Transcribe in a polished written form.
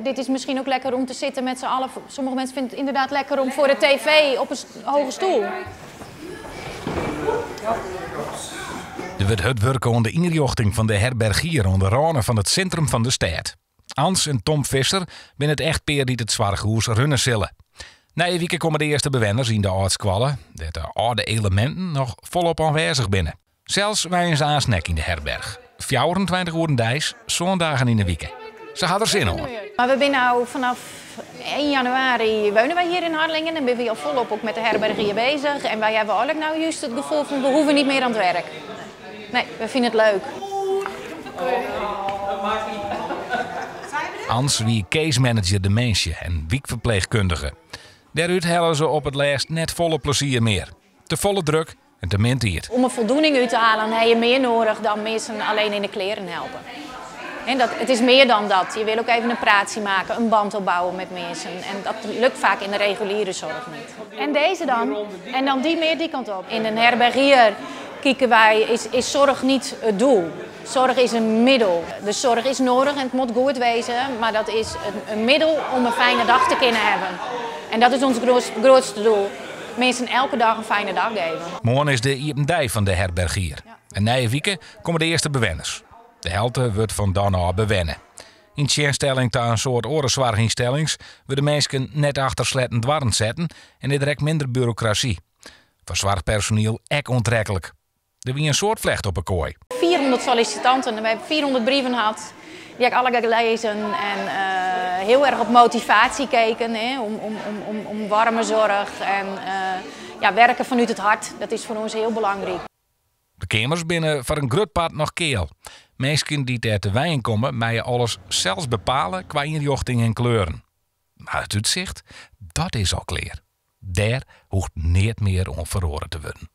Dit is misschien ook lekker om te zitten met z'n allen. Sommige mensen vinden het inderdaad lekker om voor de tv op een hoge stoel. Er wordt het werken aan de inrichting van de herbergier aan de randen van het centrum van de stad. Hans en Tom Visser zijn het echtpaar die het Zwargehoes runnen zullen. Na een week komen de eerste bewoners in de oudskwallen, dat de oude elementen nog volop aanwezig binnen. Zelfs wij eens aansnek in de herberg. 24 uur dijs, zondagen in de week. Ze had er zin in. Maar we zijn nou vanaf 1 januari wonen wij hier in Harlingen en ben we al volop ook met de herberg hier bezig. En wij hebben eigenlijk nou juist het gevoel van we hoeven niet meer aan het werk. Nee, we vinden het leuk. Hans wie case manager de mensje en wiekverpleegkundige. Daaruit hellen ze op het laatst net volle plezier meer. Te volle druk en te min tijd. Om een voldoening uit te halen heb je meer nodig dan mensen alleen in de kleren helpen. En het is meer dan dat. Je wil ook even een praatje maken, een band opbouwen met mensen. En dat lukt vaak in de reguliere zorg niet. En deze dan. En dan die meer die kant op. In een herbergier kijken wij, is zorg niet het doel. Zorg is een middel. De zorg is nodig en het moet goed wezen. Maar dat is een middel om een fijne dag te kunnen hebben. En dat is ons grootste doel. Mensen elke dag een fijne dag geven. Morgen is de Iependij van de herbergier. En na een week komen de eerste bewoners. De helte wordt van dan af bewennen. In tegenstelling tot een soort orenzwarginstellings worden mensen net achter sletten dwarren zetten en er direct minder bureaucratie. Voor zwart personeel echt onttrekkelijk. Er wie een soort vlecht op een kooi. 400 sollicitanten en we hebben 400 brieven gehad. Die heb ik alle gelezen en heel erg op motivatie keken. Hè, om warme zorg en werken vanuit het hart. Dat is voor ons heel belangrijk. De kamers binnen voor een groot part nog keel. Mensen die ter te wijn komen, mij alles zelfs bepalen qua inrichting en kleuren. Maar het uitzicht, dat is al klaar. Daar hoeft niet meer om verloren te worden.